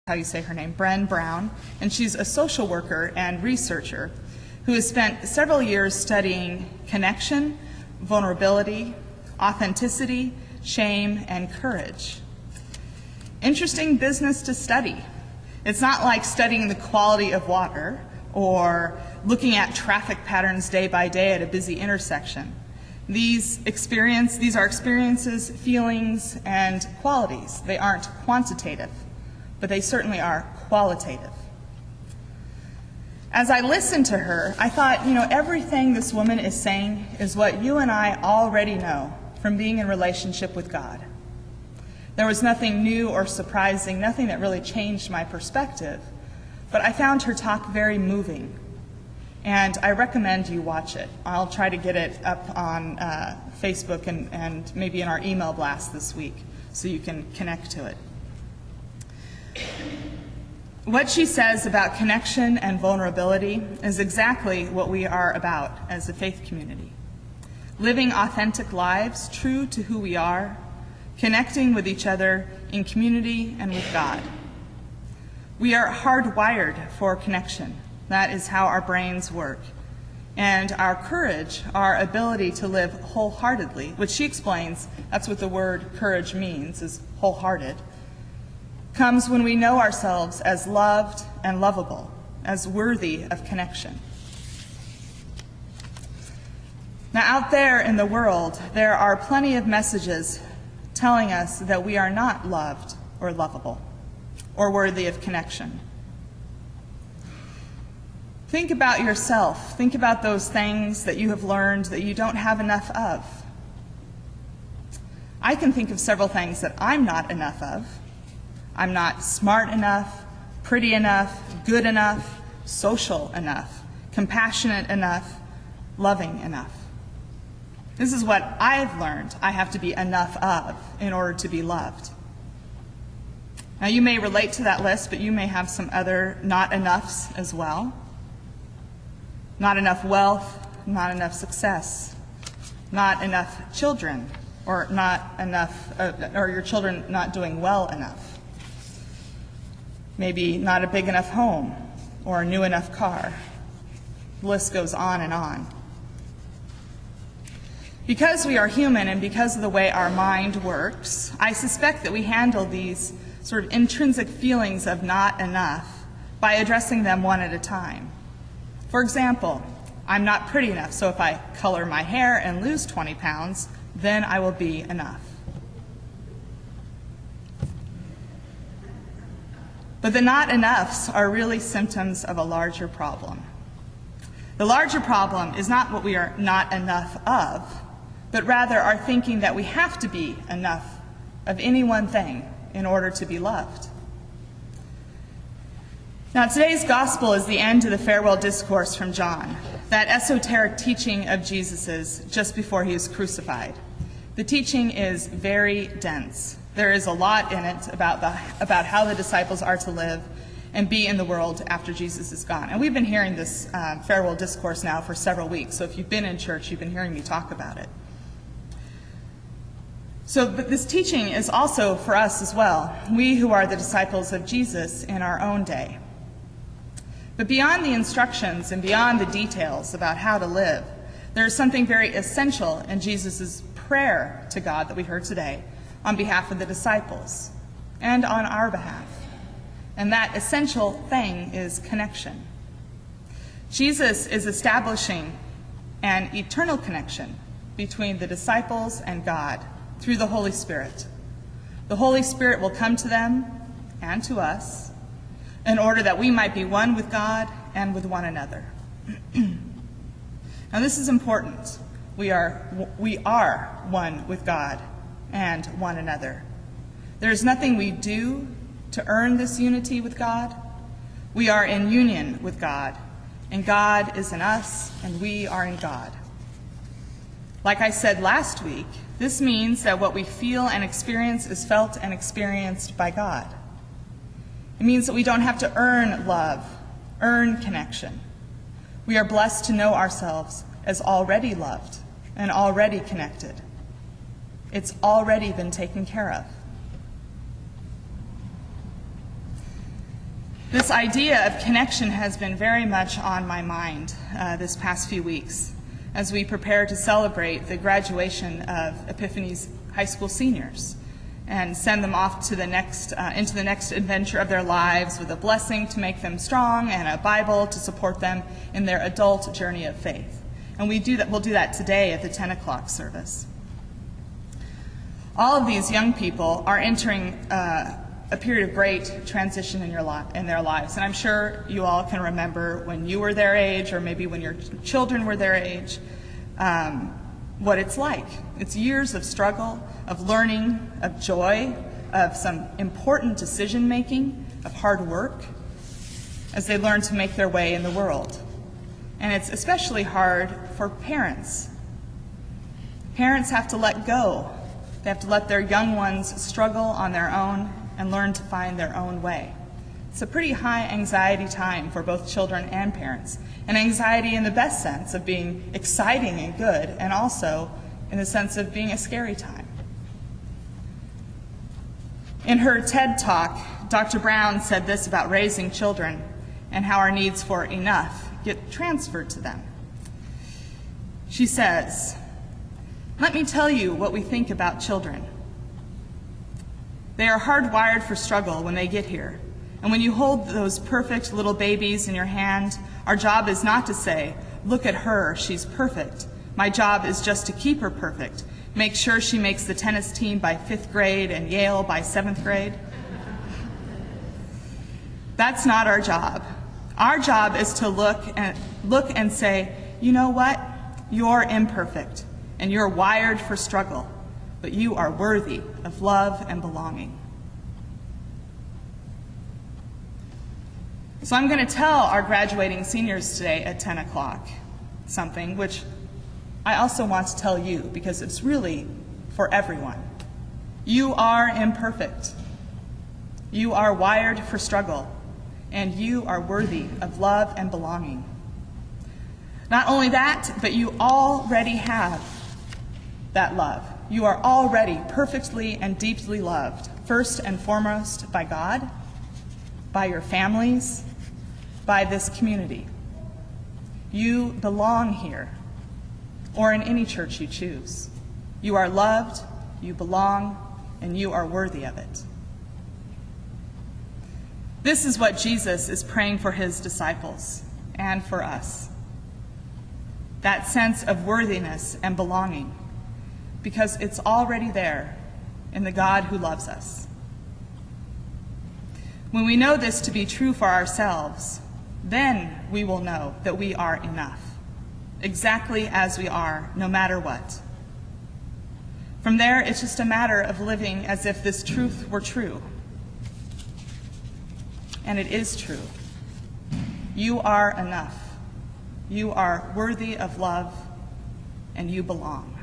how you say her name, Bren Brown, and she's a social worker and researcher who has spent several years studying connection, vulnerability, authenticity, shame, and courage. Interesting business to study. It's not like studying the quality of water or looking at traffic patterns day by day at a busy intersection. These are experiences, feelings, and qualities. They aren't quantitative, but they certainly are qualitative. As I listened to her, I thought, everything this woman is saying is what you and I already know from being in relationship with God. There was nothing new or surprising, nothing that really changed my perspective, but I found her talk very moving, and I recommend you watch it. I'll try to get it up on Facebook and maybe in our email blast this week so you can connect to it. What she says about connection and vulnerability is exactly what we are about as a faith community. Living authentic lives true to who we are, connecting with each other in community and with God. We are hardwired for connection. That is how our brains work. And our courage, our ability to live wholeheartedly, which she explains, that's what the word courage means, is wholehearted, comes when we know ourselves as loved and lovable, as worthy of connection. Now, out there in the world, there are plenty of messages telling us that we are not loved or lovable or worthy of connection. Think about yourself. Think about those things that you have learned that you don't have enough of. I can think of several things that I'm not enough of. I'm not smart enough, pretty enough, good enough, social enough, compassionate enough, loving enough. This is what I've learned I have to be enough of in order to be loved. Now, you may relate to that list, but you may have some other not enoughs as well. Not enough wealth, not enough success, not enough children, or not enough, or your children not doing well enough. Maybe not a big enough home or a new enough car. The list goes on and on. Because we are human and because of the way our mind works, I suspect that we handle these sort of intrinsic feelings of not enough by addressing them one at a time. For example, I'm not pretty enough, so if I color my hair and lose 20 pounds, then I will be enough. But the not enoughs are really symptoms of a larger problem. The larger problem is not what we are not enough of, but rather our thinking that we have to be enough of any one thing in order to be loved. Now, today's gospel is the end of the farewell discourse from John, that esoteric teaching of Jesus's just before he was crucified. The teaching is very dense. There is a lot in it about how the disciples are to live and be in the world after Jesus is gone. And we've been hearing this farewell discourse now for several weeks, so if you've been in church, you've been hearing me talk about it. But this teaching is also for us as well, we who are the disciples of Jesus in our own day. But beyond the instructions and beyond the details about how to live, there is something very essential in Jesus' prayer to God that we heard today on behalf of the disciples and on our behalf. And that essential thing is connection. Jesus is establishing an eternal connection between the disciples and God through the Holy Spirit. The Holy Spirit will come to them and to us in order that we might be one with God and with one another. Now, this is important. We are one with God and one another. There is nothing we do to earn this unity with God. We are in union with God, and God is in us, and we are in God. Like I said last week, this means that what we feel and experience is felt and experienced by God. It means that we don't have to earn love, earn connection. We are blessed to know ourselves as already loved and already connected. It's already been taken care of. This idea of connection has been very much on my mind this past few weeks as we prepare to celebrate the graduation of Epiphany's high school seniors and send them off to into the next adventure of their lives with a blessing to make them strong and a Bible to support them in their adult journey of faith. And we'll do that today at the 10 o'clock service. All of these young people are entering a period of great transition in their lives. And I'm sure you all can remember when you were their age, or maybe when your children were their age, what it's like. It's years of struggle, of learning, of joy, of some important decision-making, of hard work, as they learn to make their way in the world. And it's especially hard for parents. Parents have to let go. They have to let their young ones struggle on their own and learn to find their own way. It's a pretty high anxiety time for both children and parents, and anxiety in the best sense of being exciting and good, and also in the sense of being a scary time. In her TED Talk, Dr. Brown said this about raising children and how our needs for enough get transferred to them. She says, "Let me tell you what we think about children. They are hardwired for struggle when they get here. And when you hold those perfect little babies in your hand, our job is not to say, 'Look at her, she's perfect.' My job is just to keep her perfect, make sure she makes the tennis team by 5th grade and Yale by 7th grade. That's not our job. Our job is to look and say, you know what? You're imperfect, and you're wired for struggle, but you are worthy of love and belonging." So I'm going to tell our graduating seniors today at 10 o'clock something which I also want to tell you, because it's really for everyone. You are imperfect. You are wired for struggle, and you are worthy of love and belonging. Not only that, but you already have that love. You are already perfectly and deeply loved, first and foremost by God, by your families, by this community. You belong here, or in any church you choose. You are loved, you belong, and you are worthy of it. This is what Jesus is praying for his disciples and for us. That sense of worthiness and belonging, because it's already there in the God who loves us. When we know this to be true for ourselves, then we will know that we are enough, exactly as we are, no matter what. From there, it's just a matter of living as if this truth were true. And it is true. You are enough. You are worthy of love, and you belong.